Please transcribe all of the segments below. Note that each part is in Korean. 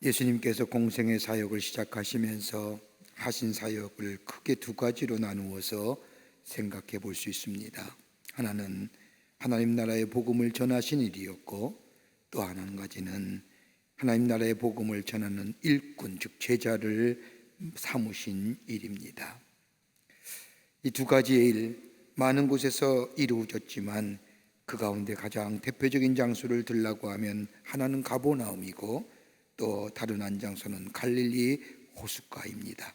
예수님께서 공생의 사역을 시작하시면서 하신 사역을 크게 두 가지로 나누어서 생각해 볼 수 있습니다. 하나는 하나님 나라의 복음을 전하신 일이었고, 또 한 가지는 하나님 나라의 복음을 전하는 일꾼, 즉 제자를 삼으신 일입니다. 이 두 가지의 일, 많은 곳에서 이루어졌지만 그 가운데 가장 대표적인 장소를 들라고 하면 하나는 가버나움이고, 또 다른 한 장소는 갈릴리 호숫가입니다.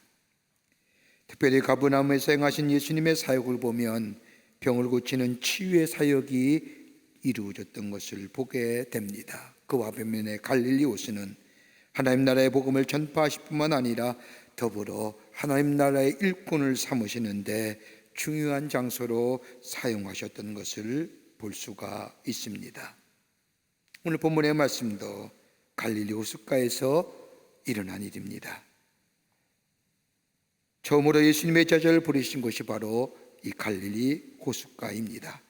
특별히 가버나움에서 행하신 예수님의 사역을 보면 병을 고치는 치유의 사역이 이루어졌던 것을 보게 됩니다. 그와 반면에 갈릴리 호수는 하나님 나라의 복음을 전파하실 뿐만 아니라 더불어 하나님 나라의 일꾼을 삼으시는데 중요한 장소로 사용하셨던 것을 볼 수가 있습니다. 오늘 본문의 말씀도 갈릴리 호숫가에서 일어난 일입니다. 처음으로 예수님의 제자를 부르신 곳이 바로 이 갈릴리 호숫가입니다.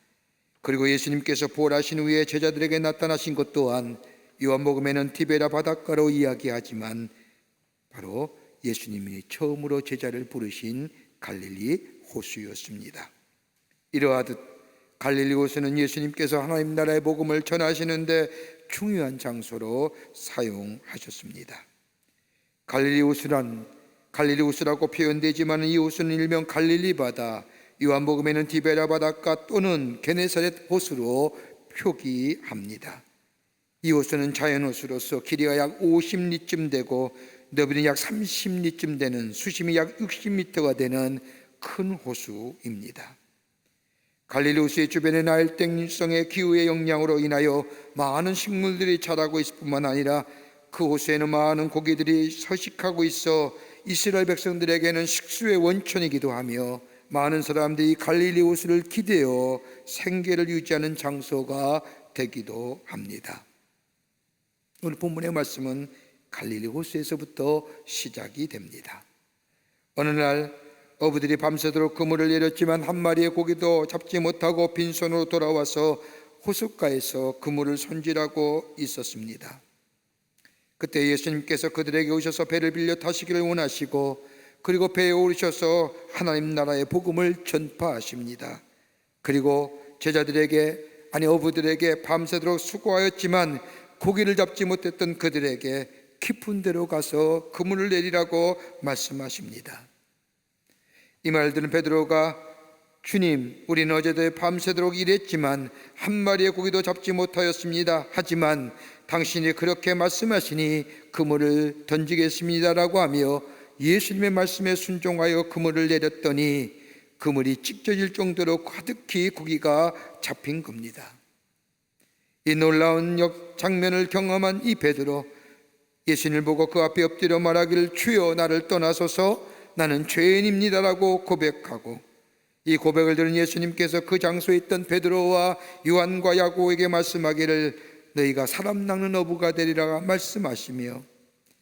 그리고 예수님께서 부활하신 후에 제자들에게 나타나신 것 또한 요한복음에는 티베라 바닷가로 이야기하지만 바로 예수님이 처음으로 제자를 부르신 갈릴리 호수였습니다. 이러하듯 갈릴리 호수는 예수님께서 하나님 나라의 복음을 전하시는데 중요한 장소로 사용하셨습니다. 갈릴리 호수라고 표현되지만 이 호수는 일명 갈릴리 바다, 요한복음에는 디베라 바닷가 또는 게네사렛 호수로 표기합니다. 이 호수는 자연호수로서 길이가 약 50리쯤 되고 너비는 약 30리쯤 되는, 수심이 약 60m가 되는 큰 호수입니다. 갈릴리 호수의 주변의 나일땡성의 기후의 영향으로 인하여 많은 식물들이 자라고 있을 뿐만 아니라 그 호수에는 많은 고기들이 서식하고 있어 이스라엘 백성들에게는 식수의 원천이기도 하며 많은 사람들이 갈릴리 호수를 기대어 생계를 유지하는 장소가 되기도 합니다. 오늘 본문의 말씀은 갈릴리 호수에서부터 시작이 됩니다. 어느 날 어부들이 밤새도록 그물을 내렸지만 한 마리의 고기도 잡지 못하고 빈손으로 돌아와서 호숫가에서 그물을 손질하고 있었습니다. 그때 예수님께서 그들에게 오셔서 배를 빌려 타시기를 원하시고, 그리고 배에 오르셔서 하나님 나라의 복음을 전파하십니다. 그리고 어부들에게 밤새도록 수고하였지만 고기를 잡지 못했던 그들에게 깊은 데로 가서 그물을 내리라고 말씀하십니다. 이 말 들은 베드로가 주님, 우리는 어제도 밤새도록 일했지만 한 마리의 고기도 잡지 못하였습니다. 하지만 당신이 그렇게 말씀하시니 그물을 던지겠습니다라고 하며 예수님의 말씀에 순종하여 그물을 내렸더니 그물이 찢어질 정도로 가득히 고기가 잡힌 겁니다. 이 놀라운 장면을 경험한 이 베드로, 예수님을 보고 그 앞에 엎드려 말하기를 주여 나를 떠나소서 나는 죄인입니다라고 고백하고, 이 고백을 들은 예수님께서 그 장소에 있던 베드로와 요한과 야고보에게 말씀하기를 너희가 사람 낚는 어부가 되리라 말씀하시며,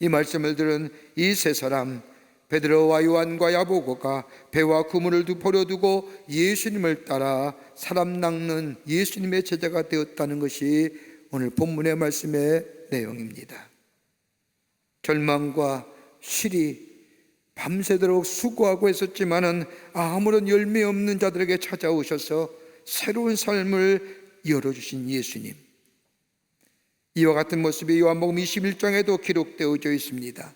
이 말씀을 들은 이 세 사람 베드로와 요한과 야고보가 배와 그물을 버려두고 예수님을 따라 사람 낚는 예수님의 제자가 되었다는 것이 오늘 본문의 말씀의 내용입니다. 절망과 시리, 밤새도록 수고하고 있었지만은 아무런 열매 없는 자들에게 찾아오셔서 새로운 삶을 열어주신 예수님, 이와 같은 모습이 요한복음 21장에도 기록되어져 있습니다.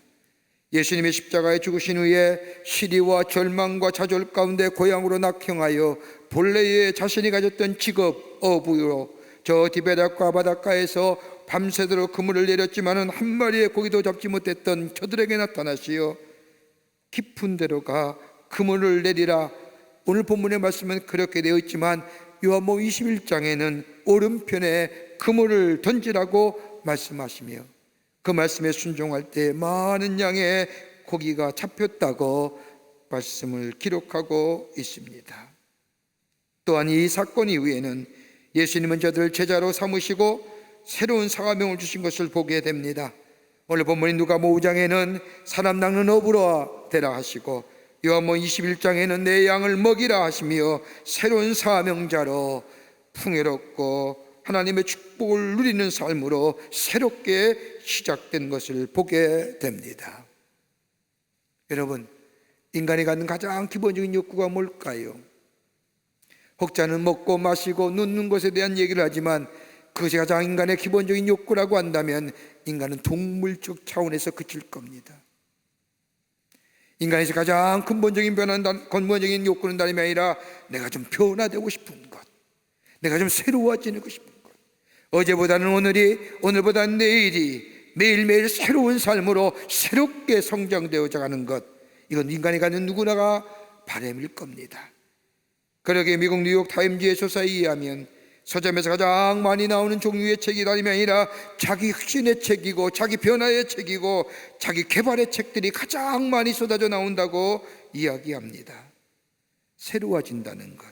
예수님의 십자가에 죽으신 후에 시리와 절망과 좌절 가운데 고향으로 낙향하여 본래의 자신이 가졌던 직업 어부로 저 디베닷가 바닷가에서 밤새도록 그물을 내렸지만은 한 마리의 고기도 잡지 못했던 저들에게 나타나시어 깊은 데로 가 그물을 내리라. 오늘 본문의 말씀은 그렇게 되어 있지만 요한복음 21장에는 오른편에 그물을 던지라고 말씀하시며 그 말씀에 순종할 때 많은 양의 고기가 잡혔다고 말씀을 기록하고 있습니다. 또한 이 사건 이후에는 예수님은 저들을 제자로 삼으시고 새로운 사명을 주신 것을 보게 됩니다. 오늘 본문인 누가복음 5장에는 사람 낚는 어부로 되라 하시고, 요한복음 21장에는 내 양을 먹이라 하시며 새로운 사명자로 풍요롭고 하나님의 축복을 누리는 삶으로 새롭게 시작된 것을 보게 됩니다. 여러분, 인간이 갖는 가장 기본적인 욕구가 뭘까요? 혹자는 먹고 마시고 눕는 것에 대한 얘기를 하지만 그것이 가장 인간의 기본적인 욕구라고 한다면 인간은 동물적 차원에서 그칠 겁니다. 인간에서 가장 근본적인 욕구는 다름이 아니라 내가 좀 변화되고 싶은 것, 내가 좀 새로워지고 싶은 것, 어제보다는 오늘이, 오늘보다는 내일이 매일매일 새로운 삶으로 새롭게 성장되어져 가는 것, 이건 인간이 갖는 누구나가 바람일 겁니다. 그러게 미국 뉴욕 타임즈의 조사에 의하면 서점에서 가장 많이 나오는 종류의 책이 다름이 아니라 자기 혁신의 책이고 자기 변화의 책이고 자기 개발의 책들이 가장 많이 쏟아져 나온다고 이야기합니다. 새로워진다는 것,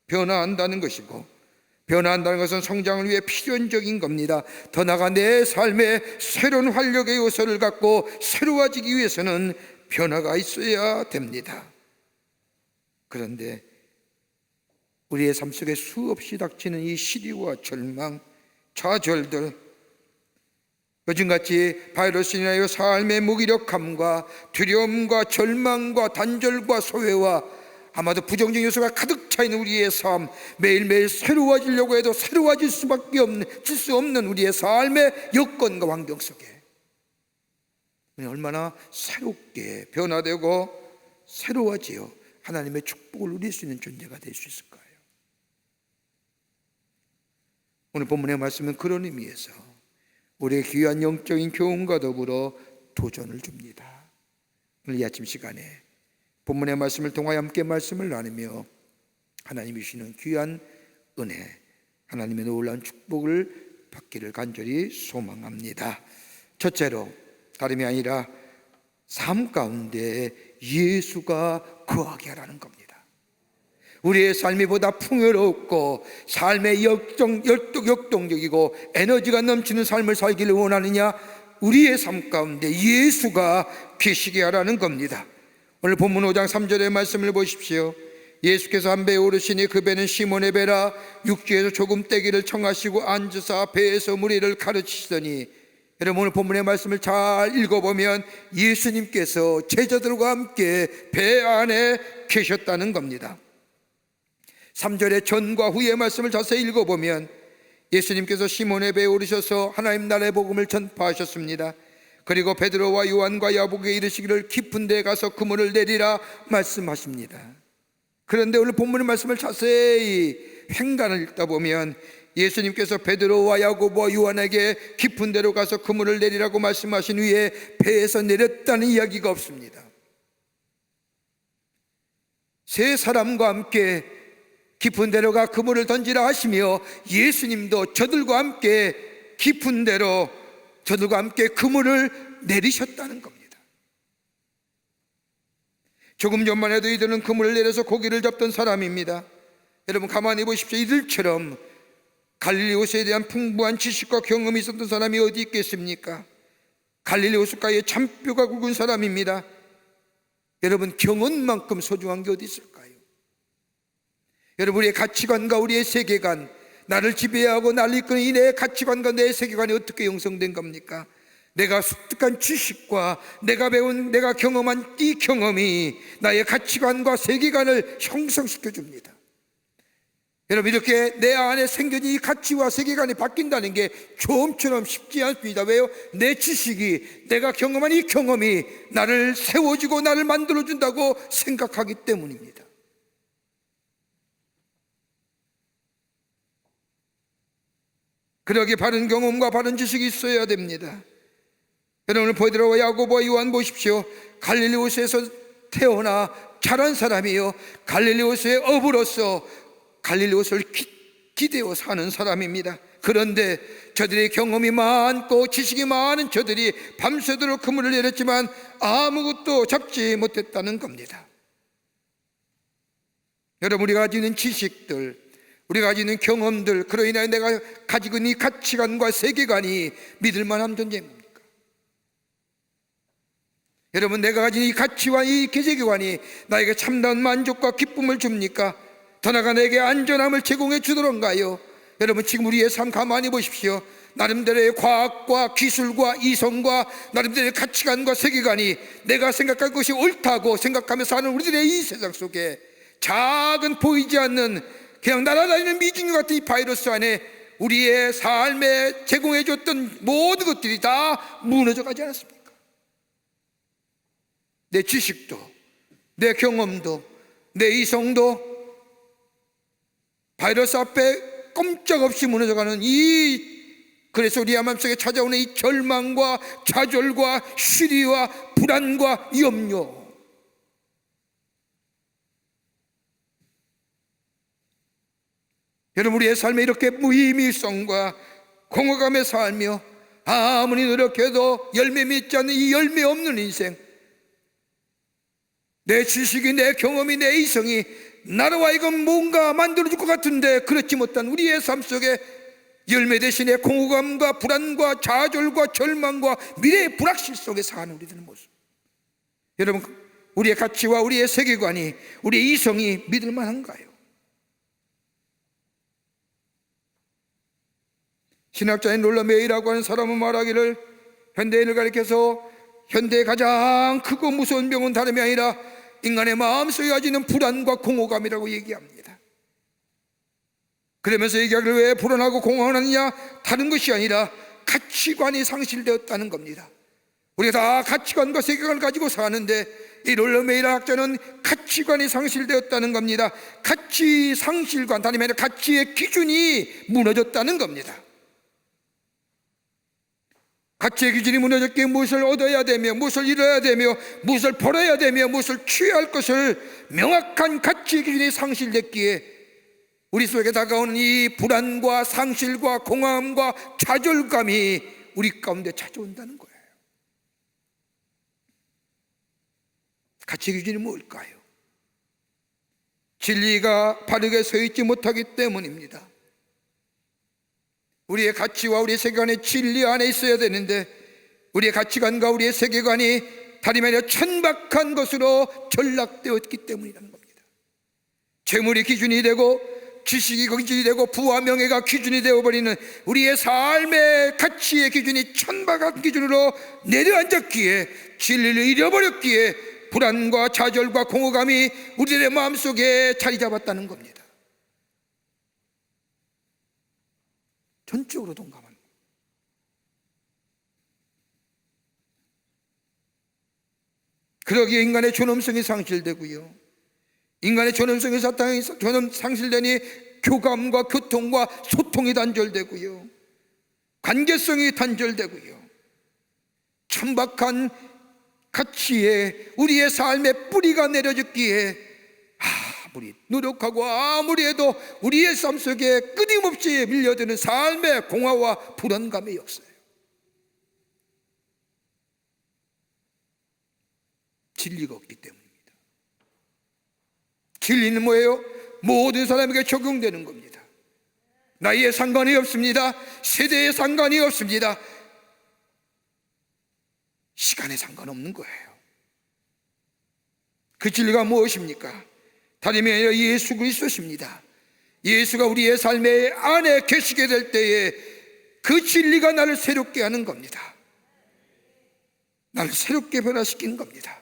변화한다는 것이고, 변화한다는 것은 성장을 위해 필연적인 겁니다. 더 나아가 내 삶에 새로운 활력의 요소를 갖고 새로워지기 위해서는 변화가 있어야 됩니다. 그런데 우리의 삶 속에 수없이 닥치는 이 시리와 절망, 좌절들, 요즘같이 바이러스로 인하여 삶의 무기력함과 두려움과 절망과 단절과 소외와 아마도 부정적인 요소가 가득 차 있는 우리의 삶, 매일매일 새로워지려고 해도 새로워질 수밖에 없는, 질 수 없는 우리의 삶의 여건과 환경 속에 우리는 얼마나 새롭게 변화되고 새로워지어 하나님의 축복을 누릴 수 있는 존재가 될 수 있을까요? 오늘 본문의 말씀은 그런 의미에서 우리의 귀한 영적인 교훈과 더불어 도전을 줍니다. 오늘 이 아침 시간에 본문의 말씀을 통하여 함께 말씀을 나누며 하나님이 주시는 귀한 은혜, 하나님의 놀라운 축복을 받기를 간절히 소망합니다. 첫째로 다름이 아니라 삶 가운데 예수가 거하게 하라는 겁니다. 우리의 삶이 보다 풍요롭고 삶의 역동적이고 에너지가 넘치는 삶을 살기를 원하느냐? 우리의 삶 가운데 예수가 계시게 하라는 겁니다. 오늘 본문 5장 3절의 말씀을 보십시오. 예수께서 한 배에 오르시니 그 배는 시몬의 배라. 육지에서 조금 떼기를 청하시고 앉으사 배에서 무리를 가르치시더니, 여러분 오늘 본문의 말씀을 잘 읽어보면 예수님께서 제자들과 함께 배 안에 계셨다는 겁니다. 3절의 전과 후의 말씀을 자세히 읽어보면 예수님께서 시몬의 배에 오르셔서 하나님 나라의 복음을 전파하셨습니다. 그리고 베드로와 요한과 야고보에게 이르시기를 깊은 데에 가서 그물을 내리라 말씀하십니다. 그런데 오늘 본문의 말씀을 자세히 행간을 읽다 보면 예수님께서 베드로와 야고보와 요한에게 깊은 데로 가서 그물을 내리라고 말씀하신 후에 배에서 내렸다는 이야기가 없습니다. 세 사람과 함께 깊은 데로 가 그물을 던지라 하시며 예수님도 저들과 함께 깊은 데로 저들과 함께 그물을 내리셨다는 겁니다. 조금 전만 해도 이들은 그물을 내려서 고기를 잡던 사람입니다. 여러분 가만히 보십시오. 이들처럼 갈릴리 호수에 대한 풍부한 지식과 경험이 있었던 사람이 어디 있겠습니까? 갈릴리 호수가에 잔뼈가 굵은 사람입니다. 여러분 경험만큼 소중한 게 어디 있을까요? 여러분 우리의 가치관과 우리의 세계관, 나를 지배하고 나를 이끄는 이 내 가치관과 내 세계관이 어떻게 형성된 겁니까? 내가 습득한 지식과 내가 배운, 내가 경험한 이 경험이 나의 가치관과 세계관을 형성시켜 줍니다. 여러분 이렇게 내 안에 생겨진 이 가치와 세계관이 바뀐다는 게 좀처럼 쉽지 않습니다. 왜요? 내 지식이, 내가 경험한 이 경험이 나를 세워주고 나를 만들어준다고 생각하기 때문입니다. 그러기에 바른 경험과 바른 지식이 있어야 됩니다. 여러분 베드로와 야고보와 요한 보십시오. 갈릴리 호수에서 태어나 자란 사람이요, 갈릴리 호수의 어부로서 갈릴리 호수를 기대어 사는 사람입니다. 그런데 저들의 경험이 많고 지식이 많은 저들이 밤새도록 그물을 내렸지만 아무것도 잡지 못했다는 겁니다. 여러분 우리가 가지고 있는 지식들, 우리가 가지고 있는 경험들, 그로 인하여 내가 가지고 있는 이 가치관과 세계관이 믿을 만한 존재입니까? 여러분 내가 가진 이 가치와 이 세계관이 나에게 참다운 만족과 기쁨을 줍니까? 더 나아가 내게 안전함을 제공해 주도록가요? 여러분, 지금 우리의 삶 가만히 보십시오. 나름대로의 과학과 기술과 이성과 나름대로의 가치관과 세계관이 내가 생각할 것이 옳다고 생각하며 사는 우리들의 이 세상 속에 작은 보이지 않는 그냥 날아다니는 미중류 같은 이 바이러스 안에 우리의 삶에 제공해줬던 모든 것들이 다 무너져 가지 않았습니까? 내 지식도, 내 경험도, 내 이성도 바이러스 앞에 꼼짝없이 무너져가는 그래서 우리 마음속에 찾아오는 이 절망과 좌절과 시리와 불안과 염려, 여러분, 우리의 삶에 이렇게 무의미성과 공허감에 살며 아무리 노력해도 열매 맺지 않는 이 열매 없는 인생, 내 지식이, 내 경험이, 내 이성이 나로 하여금 뭔가 만들어줄 것 같은데 그렇지 못한 우리의 삶 속에 열매 대신에 공허감과 불안과 좌절과 절망과 미래의 불확실 속에 사는 우리들의 모습, 여러분, 우리의 가치와 우리의 세계관이, 우리의 이성이 믿을 만한가요? 신학자인 롤러 메이라고 하는 사람은 말하기를, 현대인을 가리켜서 현대의 가장 크고 무서운 병은 다름이 아니라 인간의 마음속에 가지는 불안과 공허감이라고 얘기합니다. 그러면서 얘기하기를, 왜 불안하고 공허하느냐? 다른 것이 아니라 가치관이 상실되었다는 겁니다. 우리가 다 가치관과 세계관을 가지고 사는데 이 롤러 메이라 학자는 가치관이 상실되었다는 겁니다. 가치 상실관, 다름이 아니라 가치의 기준이 무너졌다는 겁니다. 가치의 기준이 무너졌기에 무엇을 얻어야 되며, 무엇을 잃어야 되며, 무엇을 벌어야 되며, 무엇을 취해야 할 것을 명확한 가치의 기준이 상실됐기에 우리 속에 다가오는 이 불안과 상실과 공허함과 좌절감이 우리 가운데 찾아온다는 거예요. 가치의 기준이 뭘까요? 진리가 바르게 서 있지 못하기 때문입니다. 우리의 가치와 우리의 세계관이 진리 안에 있어야 되는데 우리의 가치관과 우리의 세계관이 다름이 아니라 천박한 것으로 전락되었기 때문이라는 겁니다. 재물이 기준이 되고 지식이 기준이 되고 부와 명예가 기준이 되어버리는 우리의 삶의 가치의 기준이 천박한 기준으로 내려앉았기에, 진리를 잃어버렸기에 불안과 좌절과 공허감이 우리들의 마음속에 자리 잡았다는 겁니다. 전적으로 동감합니다. 그러기에 인간의 존엄성이 상실되고요, 인간의 존엄성이 상실되니 교감과 교통과 소통이 단절되고요, 관계성이 단절되고요, 천박한 가치에 우리의 삶의 뿌리가 내려졌기에 아무리 노력하고 아무리 해도 우리의 삶 속에 끊임없이 밀려드는 삶의 공허와 불안감이 없어요. 진리가 없기 때문입니다. 진리는 뭐예요? 모든 사람에게 적용되는 겁니다. 나이에 상관이 없습니다. 세대에 상관이 없습니다. 시간에 상관없는 거예요. 그 진리가 무엇입니까? 다름이 아니라 예수 그리스도십니다. 예수가 우리의 삶의 안에 계시게 될 때에 그 진리가 나를 새롭게 하는 겁니다. 나를 새롭게 변화시키는 겁니다.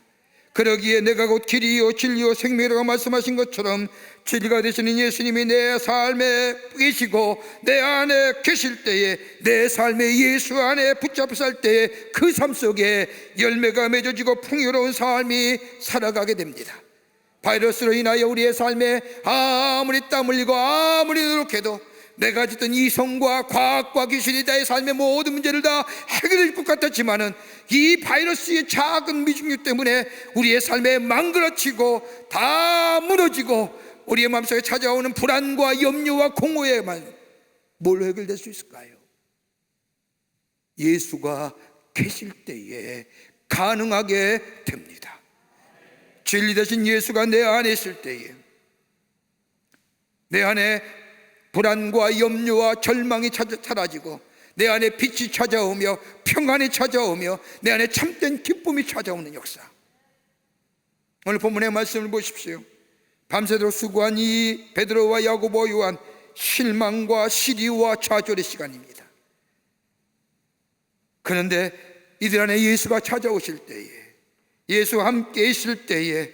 그러기에 내가 곧 길이요 진리요 생명이라고 말씀하신 것처럼 진리가 되시는 예수님이 내 삶에 계시고 내 안에 계실 때에, 내 삶에 예수 안에 붙잡혀 살 때에 그 삶 속에 열매가 맺어지고 풍요로운 삶이 살아가게 됩니다. 바이러스로 인하여 우리의 삶에 아무리 땀 흘리고 아무리 노력해도 내가 짓던 이성과 과학과 기술이 나의 삶의 모든 문제를 다 해결해 줄 것 같았지만은 이 바이러스의 작은 미중류 때문에 우리의 삶에 망그러치고 다 무너지고 우리의 마음속에 찾아오는 불안과 염려와 공허에만 뭘로 해결될 수 있을까요? 예수가 계실 때에 가능하게 됩니다. 진리 되신 예수가 내 안에 있을 때에 내 안에 불안과 염려와 절망이 사라지고 내 안에 빛이 찾아오며 평안이 찾아오며 내 안에 참된 기쁨이 찾아오는 역사. 오늘 본문의 말씀을 보십시오. 밤새도록 수고한 이 베드로와 야고보, 요한, 실망과 시리와 좌절의 시간입니다. 그런데 이들 안에 예수가 찾아오실 때에, 예수와 함께 있을 때에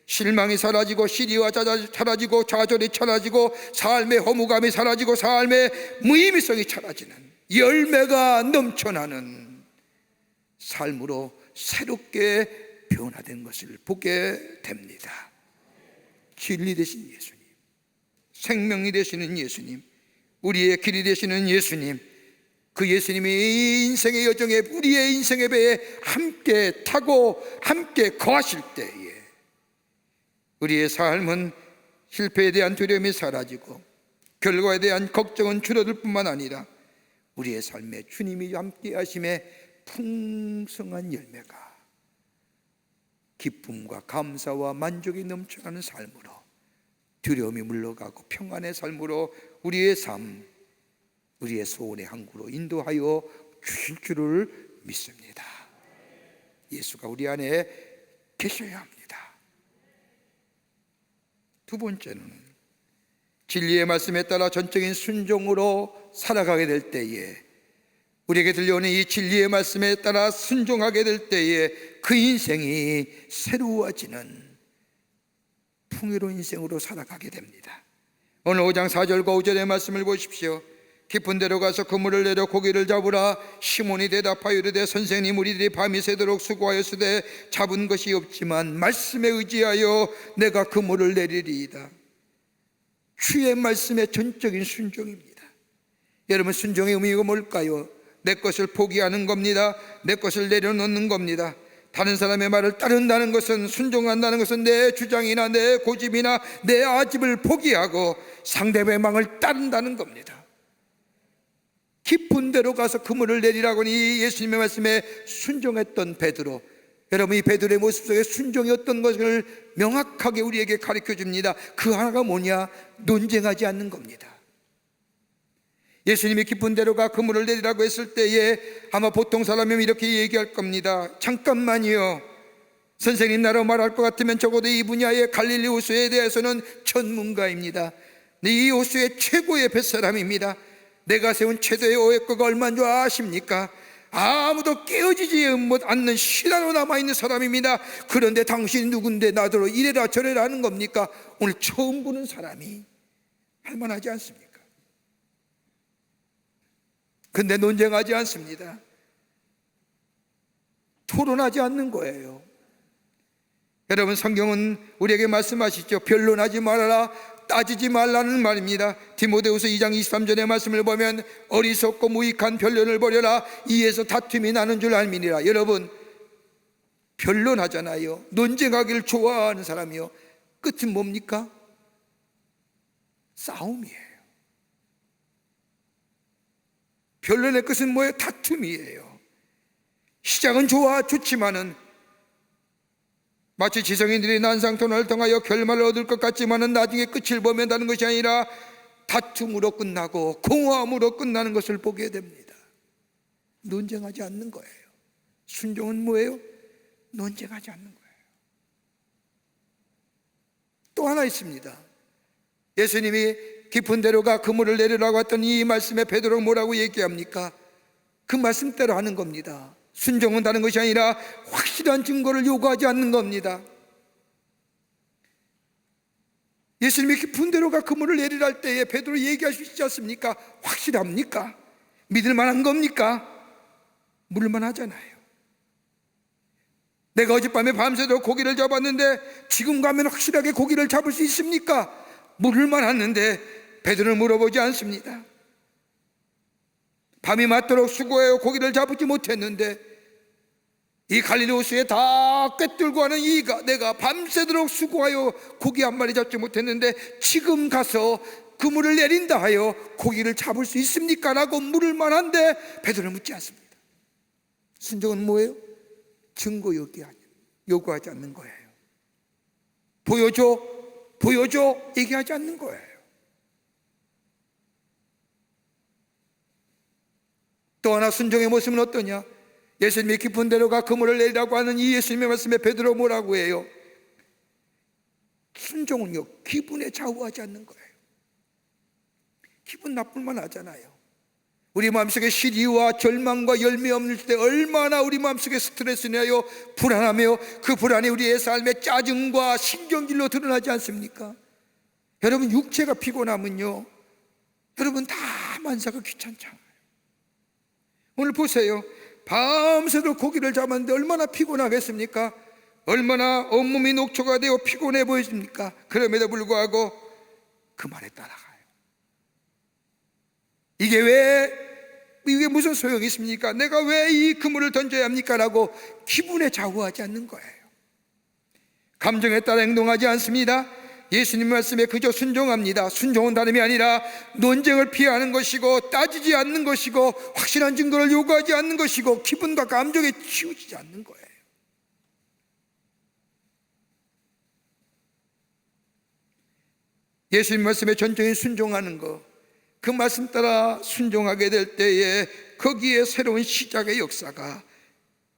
실망이 사라지고 시리와 사라지고 좌절이 사라지고 삶의 허무감이 사라지고 삶의 무의미성이 사라지는 열매가 넘쳐나는 삶으로 새롭게 변화된 것을 보게 됩니다. 진리 되신 예수님, 생명이 되시는 예수님, 우리의 길이 되시는 예수님, 그 예수님이 인생의 여정에, 우리의 인생의 배에 함께 타고 함께 거하실 때에 우리의 삶은 실패에 대한 두려움이 사라지고 결과에 대한 걱정은 줄어들 뿐만 아니라 우리의 삶에 주님이 함께 하심에 풍성한 열매가 기쁨과 감사와 만족이 넘쳐나는 삶으로, 두려움이 물러가고 평안의 삶으로 우리의 삶, 우리의 소원의 항구로 인도하여 주실 줄을 믿습니다. 예수가 우리 안에 계셔야 합니다. 두 번째는 진리의 말씀에 따라 전적인 순종으로 살아가게 될 때에, 우리에게 들려오는 이 진리의 말씀에 따라 순종하게 될 때에 그 인생이 새로워지는 풍요로운 인생으로 살아가게 됩니다. 오늘 5장 4절과 5절의 말씀을 보십시오. 깊은 데로 가서 그물을 내려 고기를 잡으라. 시몬이 대답하여 이르되 선생님, 우리들이 밤이 새도록 수고하였으되 잡은 것이 없지만 말씀에 의지하여 내가 그물을 내리리이다. 주의 말씀에 전적인 순종입니다. 여러분, 순종의 의미가 뭘까요? 내 것을 포기하는 겁니다. 내 것을 내려놓는 겁니다. 다른 사람의 말을 따른다는 것은, 순종한다는 것은 내 주장이나 내 고집이나 내 아집을 포기하고 상대방의 말을 따른다는 겁니다. 깊은 데로 가서 그물을 내리라고 하는 이 예수님의 말씀에 순종했던 베드로, 여러분, 이 베드로의 모습 속에 순종이 어떤 것을 명확하게 우리에게 가르쳐 줍니다. 그 하나가 뭐냐? 논쟁하지 않는 겁니다. 예수님이 깊은 데로 가 그물을 내리라고 했을 때에 아마 보통 사람이면 이렇게 얘기할 겁니다. 잠깐만요, 선생님 나로 말할 것 같으면 적어도 이 분야의 갈릴리 호수에 대해서는 전문가입니다. 이 호수의 최고의 뱃사람입니다. 내가 세운 최대의 오해거가 얼마인 줄 아십니까? 아무도 깨어지지 않는 신화로 남아있는 사람입니다. 그런데 당신이 누군데 나더러 이래라 저래라 하는 겁니까? 오늘 처음 보는 사람이 할만하지 않습니까? 근데 논쟁하지 않습니다. 토론하지 않는 거예요. 여러분, 성경은 우리에게 말씀하시죠. 변론하지 말아라, 따지지 말라는 말입니다. 디모데후서 2장 23절의 말씀을 보면 어리석고 무익한 변론을 벌여라, 이에서 다툼이 나는 줄 알미니라. 여러분, 변론하잖아요. 논쟁하기를 좋아하는 사람이요, 끝은 뭡니까? 싸움이에요. 변론의 끝은 뭐예요? 다툼이에요. 시작은 좋지만은 마치 지성인들이 난상토론을 통하여 결말을 얻을 것 같지만은 나중에 끝을 보면다는 것이 아니라 다툼으로 끝나고 공허함으로 끝나는 것을 보게 됩니다. 논쟁하지 않는 거예요. 순종은 뭐예요? 논쟁하지 않는 거예요. 또 하나 있습니다. 예수님이 깊은 데로 가 그물을 내리라고 했던 이 말씀에 베드로가 뭐라고 얘기합니까? 그 말씀대로 하는 겁니다. 순종은 다른 것이 아니라 확실한 증거를 요구하지 않는 겁니다. 예수님이 깊은 데로 가 그물을 내리라 할 때에 베드로 얘기할 수 있지 않습니까? 확실합니까? 믿을 만한 겁니까? 물만 하잖아요. 내가 어젯밤에 밤새도록 고기를 잡았는데 지금 가면 확실하게 고기를 잡을 수 있습니까? 물을만 하는데 베드로는 물어보지 않습니다. 밤이 맞도록 수고해요 고기를 잡지 못했는데 이 갈릴리 호수에 다 꿰뚫고 하는 이가 내가 밤새도록 수고하여 고기 한 마리 잡지 못했는데 지금 가서 그물을 내린다 하여 고기를 잡을 수 있습니까? 라고 물을 만한데 베드로는 묻지 않습니다. 순종은 뭐예요? 증거 요구하지 않는 거예요. 보여줘 얘기하지 않는 거예요. 또 하나 순종의 모습은 어떠냐? 예수님이 깊은 데로 가 그물을 내리라고 하는 이 예수님의 말씀에 베드로 뭐라고 해요? 순종은요, 기분에 좌우하지 않는 거예요. 기분 나쁠만 하잖아요. 우리 마음속에 시리와 절망과 열매 없을 때 얼마나 우리 마음속에 스트레스 내요, 불안하며 그 불안이 우리의 삶에 짜증과 신경질로 드러나지 않습니까? 여러분, 육체가 피곤하면요, 여러분 다 만사가 귀찮잖아요. 오늘 보세요. 밤새도록 고기를 잡았는데 얼마나 피곤하겠습니까? 얼마나 온몸이 녹초가 되어 피곤해 보이십니까? 그럼에도 불구하고 그 말에 따라가요. 이게 무슨 소용이 있습니까? 내가 왜 이 그물을 던져야 합니까? 라고 기분에 좌우하지 않는 거예요. 감정에 따라 행동하지 않습니다. 예수님 말씀에 그저 순종합니다. 순종은 다름이 아니라 논쟁을 피하는 것이고, 따지지 않는 것이고, 확실한 증거를 요구하지 않는 것이고, 기분과 감정에 치우치지 않는 거예요. 예수님 말씀에 전적인 순종하는 것, 그 말씀 따라 순종하게 될 때에 거기에 새로운 시작의 역사가,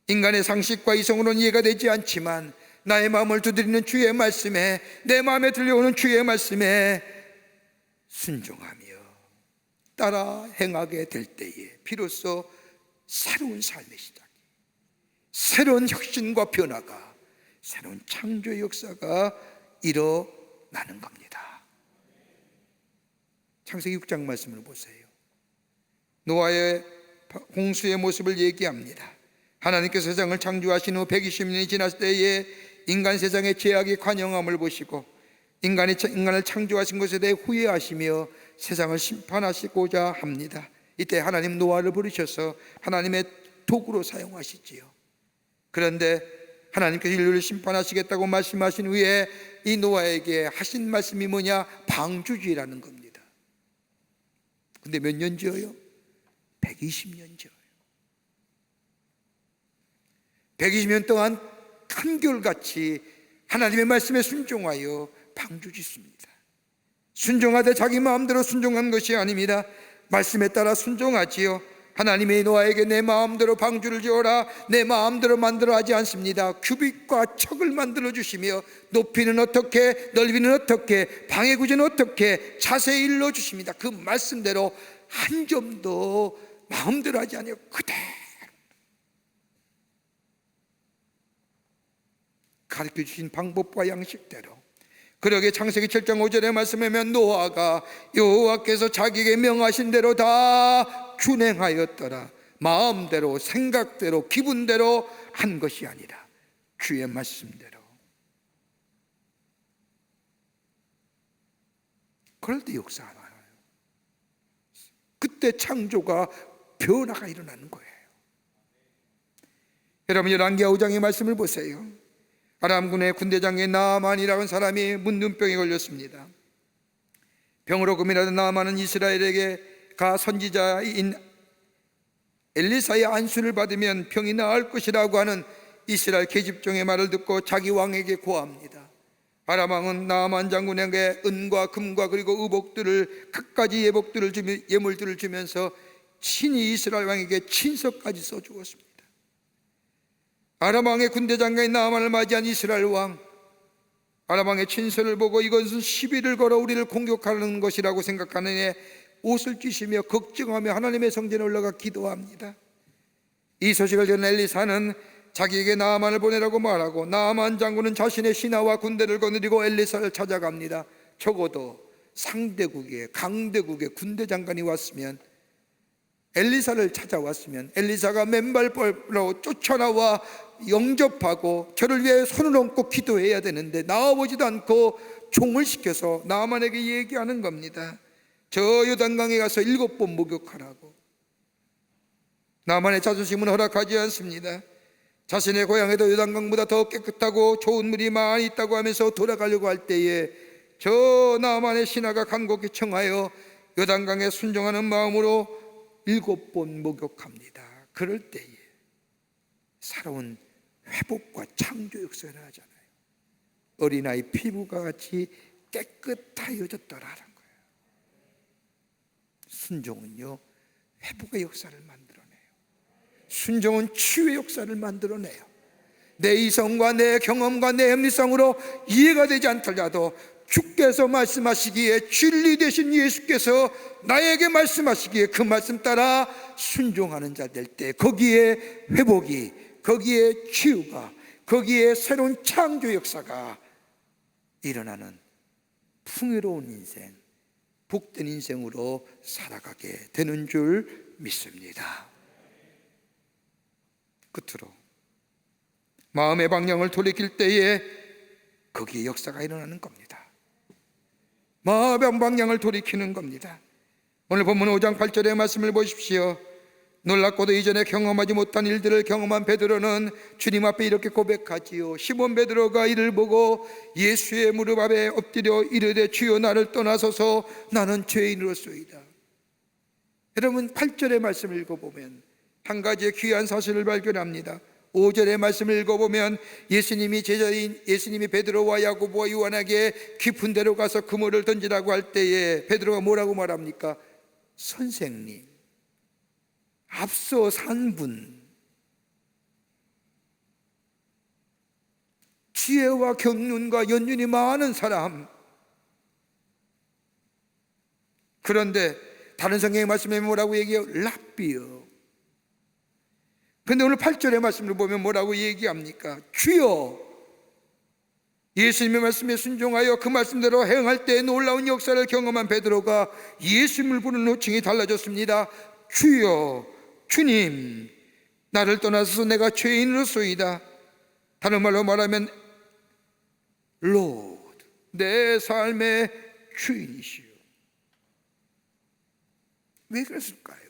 인간의 상식과 이성으로는 이해가 되지 않지만 나의 마음을 두드리는 주의 말씀에, 내 마음에 들려오는 주의 말씀에 순종하며 따라 행하게 될 때에 비로소 새로운 삶의 시작이, 새로운 혁신과 변화가, 새로운 창조의 역사가 일어나는 겁니다. 창세기 6장 말씀을 보세요. 노아의 홍수의 모습을 얘기합니다. 하나님께서 세상을 창조하신 후 120년이 지났을 때에 인간 세상의 죄악이 관영함을 보시고 인간을 창조하신 것에 대해 후회하시며 세상을 심판하시고자 합니다. 이때 하나님 노아를 부르셔서 하나님의 도구로 사용하시지요. 그런데 하나님께서 인류를 심판하시겠다고 말씀하신 후에 이 노아에게 하신 말씀이 뭐냐? 방주지라는 겁니다. 근데 몇 년 지어요? 120년 지어요. 120년 동안 한결같이 하나님의 말씀에 순종하여 방주 짓습니다. 순종하되 자기 마음대로 순종한 것이 아닙니다. 말씀에 따라 순종하지요. 하나님의 노아에게 내 마음대로 방주를 지어라, 내 마음대로 만들어 하지 않습니다. 규빗과 척을 만들어 주시며 높이는 어떻게, 넓이는 어떻게, 방해 구조는 어떻게 자세히 일러 주십니다. 그 말씀대로 한 점도 마음대로 하지 않아요. 그대로 가르쳐 주신 방법과 양식대로. 그러게 창세기 7장 5절의 말씀에 보면 노아가 여호와께서 자기에게 명하신 대로 다 준행하였더라. 마음대로, 생각대로, 기분대로 한 것이 아니라 주의 말씀대로. 그럴 때 역사가 나요. 그때 창조가, 변화가 일어나는 거예요. 여러분, 열왕기하 5장의 말씀을 보세요. 아람군의 군대장의 나아만이라는 사람이 문둥병에 걸렸습니다. 병으로 고민하던 나아만은 이스라엘에게 가 선지자인 엘리사의 안수를 받으면 병이 나을 것이라고 하는 이스라엘 계집종의 말을 듣고 자기 왕에게 고합니다. 아람 왕은 나아만 장군에게 은과 금과 그리고 의복들을, 갖가지 예물들을 주면서 친히 이스라엘 왕에게 친서까지 써주었습니다. 아람 왕의 군대 장관인 나아만을 맞이한 이스라엘 왕, 아람 왕의 친서를 보고 이것은 시비를 걸어 우리를 공격하는 것이라고 생각하는 애 옷을 찢으며 걱정하며 하나님의 성전에 올라가 기도합니다. 이 소식을 들은 엘리사는 자기에게 나아만을 보내라고 말하고, 나아만 장군은 자신의 신하와 군대를 거느리고 엘리사를 찾아갑니다. 적어도 상대국의, 강대국의 군대 장관이 왔으면, 엘리사를 찾아왔으면 엘리사가 맨발로 쫓아나와 영접하고 저를 위해 손을 얹고 기도해야 되는데 나와보지도 않고 종을 시켜서 나아만에게 얘기하는 겁니다. 저 요단강에 가서 7번 목욕하라고. 나아만의 자존심은 허락하지 않습니다. 자신의 고향에도 요단강보다 더 깨끗하고 좋은 물이 많이 있다고 하면서 돌아가려고 할 때에 저 나아만의 신하가 간곡히 청하여 요단강에 순종하는 마음으로 7번 목욕합니다. 그럴 때에 새로운 회복과 창조 역사가 일어나잖아요. 어린아이 피부가 같이 깨끗하여졌더라는 거예요. 순종은요, 회복의 역사를 만들어내요. 순종은 치유의 역사를 만들어내요. 내 이성과 내 경험과 내 합리성으로 이해가 되지 않더라도 주께서 말씀하시기에, 진리 되신 예수께서 나에게 말씀하시기에 그 말씀 따라 순종하는 자 될 때 거기에 회복이, 거기에 치유가, 거기에 새로운 창조 역사가 일어나는 풍요로운 인생, 복된 인생으로 살아가게 되는 줄 믿습니다. 끝으로 마음의 방향을 돌이킬 때에 거기에 역사가 일어나는 겁니다. 마음의 방향을 돌이키는 겁니다. 오늘 본문 5장 8절의 말씀을 보십시오. 놀랍고도 이전에 경험하지 못한 일들을 경험한 베드로는 주님 앞에 이렇게 고백하지요. 시몬 베드로가 이를 보고 예수의 무릎 앞에 엎드려 이르되 주여 나를 떠나소서 나는 죄인으로소이다. 여러분 8절의 말씀을 읽어보면 한 가지의 귀한 사실을 발견합니다. 5절의 말씀을 읽어보면 예수님이 제자인 예수님이 베드로와 야고보와 요한에게 깊은 데로 가서 그물을 던지라고 할 때에 베드로가 뭐라고 말합니까? 선생님, 앞서 산 분, 지혜와 경륜과 연륜이 많은 사람. 그런데 다른 성경의 말씀에 뭐라고 얘기해요? 랍비요. 그런데 오늘 8절의 말씀을 보면 뭐라고 얘기합니까? 주여. 예수님의 말씀에 순종하여 그 말씀대로 행할 때 놀라운 역사를 경험한 베드로가 예수님을 부르는 호칭이 달라졌습니다. 주여, 주님, 나를 떠나서 내가 죄인으로소이다. 다른 말로 말하면 Lord, 내 삶의 주인이시오. 왜 그랬을까요?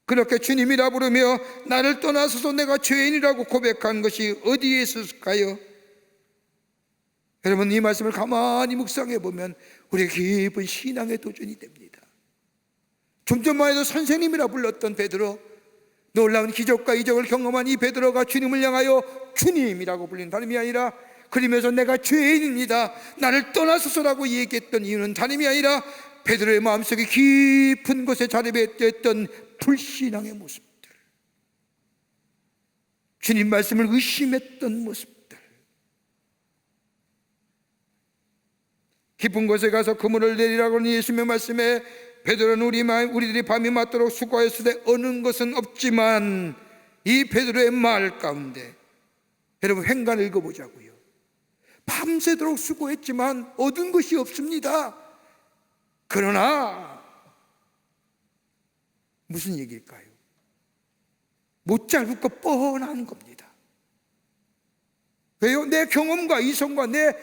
그렇게 주님이라 부르며 나를 떠나서서 내가 죄인이라고 고백한 것이 어디에 있었을까요? 여러분, 이 말씀을 가만히 묵상해 보면 우리의 깊은 신앙의 도전이 됩니다. 좀 전만 해도 선생님이라 불렀던 베드로, 놀라운 기적과 이적을 경험한 이 베드로가 주님을 향하여 주님이라고 불리는 다름이 아니라, 그러면서 내가 죄인입니다, 나를 떠나소서라고 얘기했던 이유는 다름이 아니라 베드로의 마음속에 깊은 곳에 자리했던 불신앙의 모습들, 주님 말씀을 의심했던 모습들. 깊은 곳에 가서 그물을 내리라고 하는 예수님의 말씀에 베드로는 우리들이 밤이 맞도록 수고하였을 때 얻는 것은 없지만, 이 베드로의 말 가운데 여러분 횡간을 읽어보자고요. 밤새도록 수고했지만 얻은 것이 없습니다. 그러나 무슨 얘기일까요? 못 잡을 거 뻔한 겁니다. 왜요? 내 경험과 이성과 내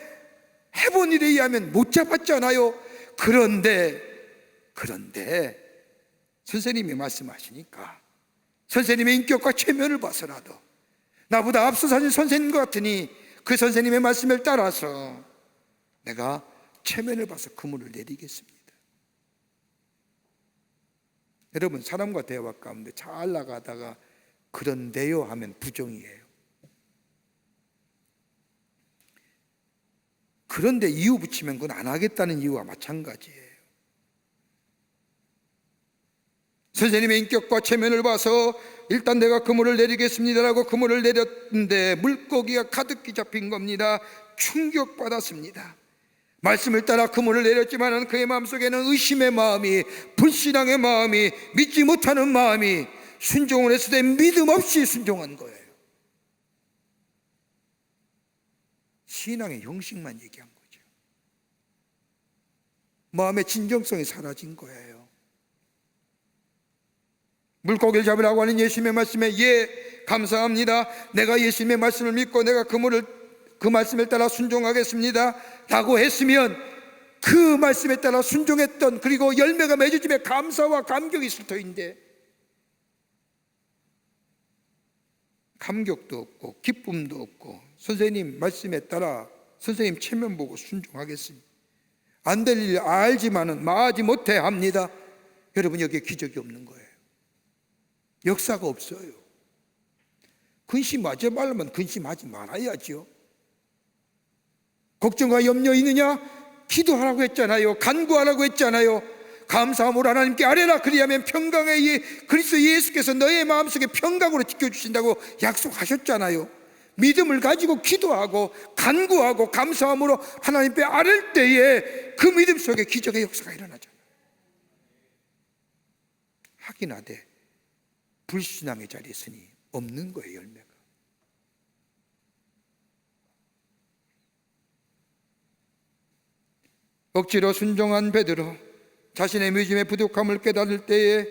해본 일에 의하면 못 잡았잖아요. 그런데 선생님이 말씀하시니까, 선생님의 인격과 체면을 봐서라도 나보다 앞서 사신 선생님 같으니 그 선생님의 말씀을 따라서 내가 체면을 봐서 그물을 내리겠습니다. 여러분, 사람과 대화 가운데 잘 나가다가 그런데요 하면 부정이에요. 그런데 이유 붙이면 그건 안 하겠다는 이유와 마찬가지예요. 선생님의 인격과 체면을 봐서 일단 내가 그물을 내리겠습니다라고 그물을 내렸는데 물고기가 가득히 잡힌 겁니다. 충격받았습니다. 말씀을 따라 그물을 내렸지만 그의 마음속에는 의심의 마음이, 불신앙의 마음이, 믿지 못하는 마음이 순종을 했을 때 믿음 없이 순종한 거예요. 신앙의 형식만 얘기한 거죠. 마음의 진정성이 사라진 거예요. 물고기를 잡으라고 하는 예수님의 말씀에 예, 감사합니다, 내가 예수님의 말씀을 믿고 내가 그 말씀을 따라 순종하겠습니다 라고 했으면 그 말씀에 따라 순종했던, 그리고 열매가 맺어짐에 감사와 감격이 있을 터인데 감격도 없고 기쁨도 없고, 선생님 말씀에 따라 선생님 체면 보고 순종하겠습니다, 안 될 일 알지만은 마하지 못해 합니다. 여러분, 여기에 기적이 없는 거예요. 역사가 없어요. 근심하지 말라면 근심하지 말아야죠. 걱정과 염려 있느냐? 기도하라고 했잖아요. 간구하라고 했잖아요. 감사함으로 하나님께 아뢰라, 그리하면 평강의 그리스도 예수께서 너의 마음속에 평강으로 지켜주신다고 약속하셨잖아요. 믿음을 가지고 기도하고 간구하고 감사함으로 하나님께 아뢰을 때에 그 믿음 속에 기적의 역사가 일어나잖아요. 확인하되 불신앙의 자리에 있으니 없는 거예요, 열매가. 억지로 순종한 베드로, 자신의 믿음의 부족함을 깨달을 때에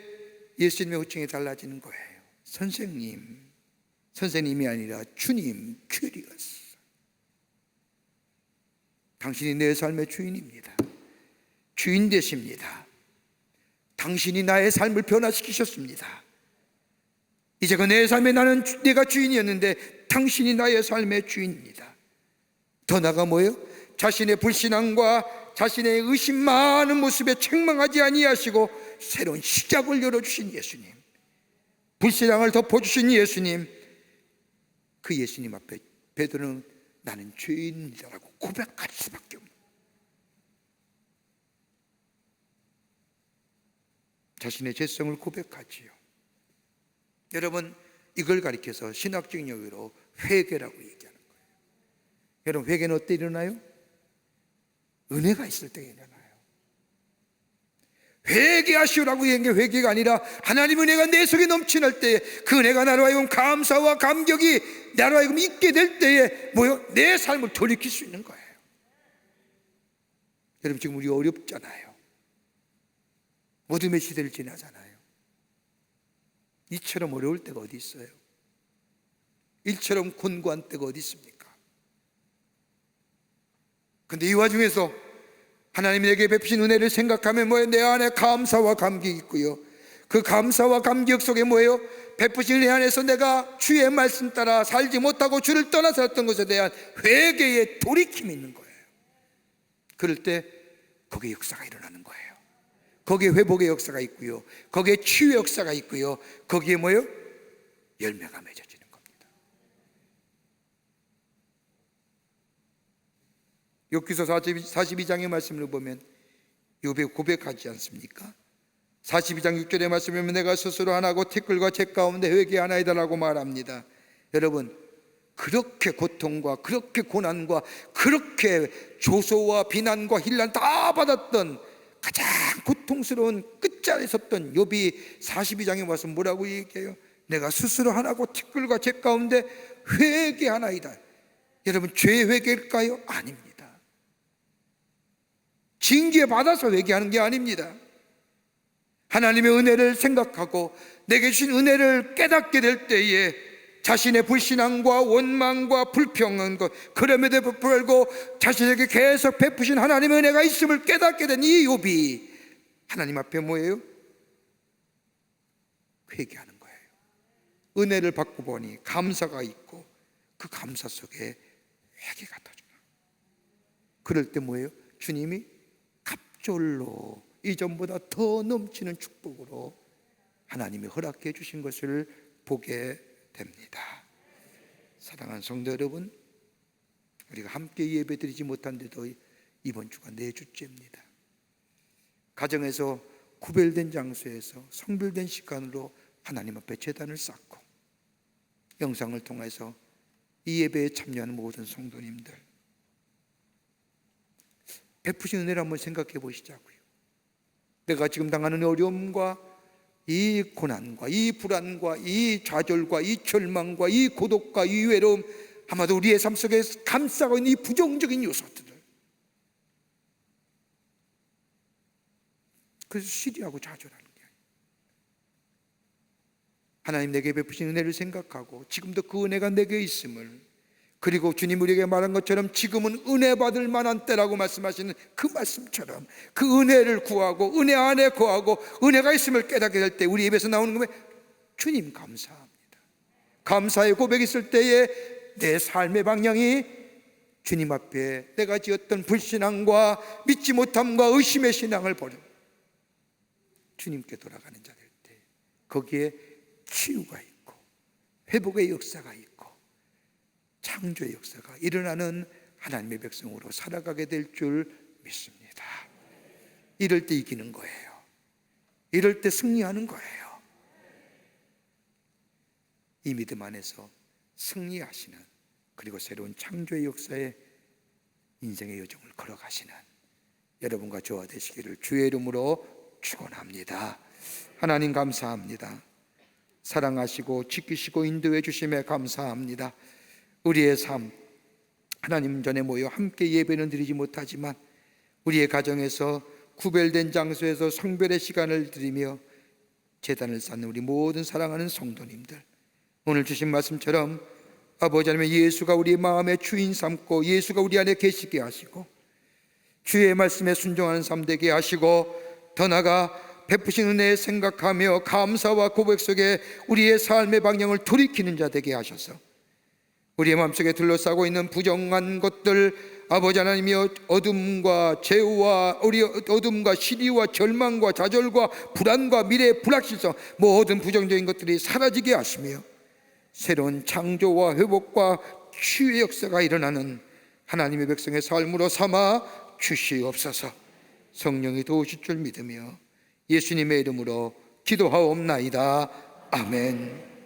예수님의 호칭이 달라지는 거예요. 선생님, 선생님이 아니라 주님, 큐리어스. 당신이 내 삶의 주인입니다. 주인 되십니다. 당신이 나의 삶을 변화시키셨습니다. 이제 그 내 삶에 내가 주인이었는데 당신이 나의 삶의 주인입니다. 더 나아가 뭐예요? 자신의 불신앙과 자신의 의심 많은 모습에 책망하지 아니하시고 새로운 시작을 열어주신 예수님, 불신앙을 덮어주신 예수님, 그 예수님 앞에 베드로는 나는 죄인이다라고 고백할 수밖에 없는, 자신의 죄성을 고백하지요. 여러분, 이걸 가리켜서 신학적 용어로 회개라고 얘기하는 거예요. 여러분, 회개는 어때 일어나요? 은혜가 있을 때 일어나요. 회개하시오라고 얘기한 게 회개가 아니라 하나님 은혜가 내 속에 넘치는 때에 그 은혜가 나로 하여금 감사와 감격이 나로 하여금 있게 될 때에 뭐요? 내 삶을 돌이킬 수 있는 거예요. 여러분, 지금 우리 어렵잖아요. 어둠의 시대를 지나잖아요. 이처럼 어려울 때가 어디 있어요? 이처럼 곤고한 때가 어디 있습니까? 근데 이 와중에서 하나님이 내게 베푸신 은혜를 생각하면 뭐예요? 내 안에 감사와 감격이 있고요, 그 감사와 감격 속에 뭐예요? 베푸신 은혜 안에서 내가 주의 말씀 따라 살지 못하고 주를 떠나 살았던 것에 대한 회개의 돌이킴이 있는 거예요. 그럴 때 거기에 역사가 일어나는 거예요. 거기에 회복의 역사가 있고요, 거기에 치유의 역사가 있고요, 거기에 뭐예요? 열매가 맺어지는 겁니다. 욥기서 42장의 말씀을 보면 욥이 고백하지 않습니까? 42장 6절의 말씀을 보면 내가 스스로 하나고 티끌과 재 가운데 회개하나이다라고 말합니다. 여러분, 그렇게 고통과 그렇게 고난과 그렇게 조소와 비난과 힐난 다 받았던 가장 고통스러운 끝자리에 섰던 욥이 42장에 와서 뭐라고 얘기해요? 내가 스스로 하나고 티끌과 재 가운데 회개하나이다. 여러분, 죄 회개일까요? 아닙니다. 징계 받아서 회개하는 게 아닙니다. 하나님의 은혜를 생각하고 내게 주신 은혜를 깨닫게 될 때에 자신의 불신앙과 원망과 불평한 것, 그럼에도 불구하고 자신에게 계속 베푸신 하나님의 은혜가 있음을 깨닫게 된 이 욥이 하나님 앞에 뭐예요? 회개하는 거예요. 은혜를 받고 보니 감사가 있고 그 감사 속에 회개가 터져요. 그럴 때 뭐예요? 주님이 갑절로 이전보다 더 넘치는 축복으로 하나님이 허락해 주신 것을 보게 됩니다. 사랑하는 성도 여러분, 우리가 함께 예배드리지 못한데도 이번 주가 네 주째입니다. 가정에서 구별된 장소에서 성별된 시간으로 하나님 앞에 제단을 쌓고 영상을 통해서 이 예배에 참여하는 모든 성도님들, 베푸신 은혜를 한번 생각해 보시자고요. 내가 지금 당하는 어려움과 이 고난과 이 불안과 이 좌절과 이 절망과 이 고독과 이 외로움, 아마도 우리의 삶 속에 감싸고 있는 이 부정적인 요소들을, 그래서 시리하고 좌절하는 게 아니에요. 하나님 내게 베푸신 은혜를 생각하고 지금도 그 은혜가 내게 있음을, 그리고 주님 우리에게 말한 것처럼 지금은 은혜 받을 만한 때라고 말씀하시는 그 말씀처럼 그 은혜를 구하고 은혜 안에 거하고 은혜가 있음을 깨닫게 될 때 우리 입에서 나오는 거면 주님 감사합니다. 감사의 고백이 있을 때에 내 삶의 방향이 주님 앞에 내가 지었던 불신앙과 믿지 못함과 의심의 신앙을 버려 주님께 돌아가는 자 될 때 거기에 치유가 있고 회복의 역사가 있고 창조의 역사가 일어나는 하나님의 백성으로 살아가게 될 줄 믿습니다. 이럴 때 이기는 거예요. 이럴 때 승리하는 거예요. 이 믿음 안에서 승리하시는 그리고 새로운 창조의 역사에 인생의 여정을 걸어가시는 여러분과 저와 되시기를 주의 이름으로 축원합니다. 하나님 감사합니다. 사랑하시고 지키시고 인도해 주심에 감사합니다. 우리의 삶, 하나님 전에 모여 함께 예배는 드리지 못하지만 우리의 가정에서 구별된 장소에서 성별의 시간을 드리며 제단을 쌓는 우리 모든 사랑하는 성도님들, 오늘 주신 말씀처럼 아버지 하나님, 예수가 우리 마음의 주인 삼고 예수가 우리 안에 계시게 하시고 주의 말씀에 순종하는 삶 되게 하시고, 더 나아가 베푸신 은혜에 생각하며 감사와 고백 속에 우리의 삶의 방향을 돌이키는 자 되게 하셔서 우리의 마음속에 둘러싸고 있는 부정한 것들, 아버지 하나님이여, 어둠과 죄와 우리 어둠과 시리와 절망과 좌절과 불안과 미래의 불확실성, 모든 부정적인 것들이 사라지게 하시며 새로운 창조와 회복과 치유의 역사가 일어나는 하나님의 백성의 삶으로 삼아 주시옵소서. 성령이 도우실 줄 믿으며 예수님의 이름으로 기도하옵나이다. 아멘.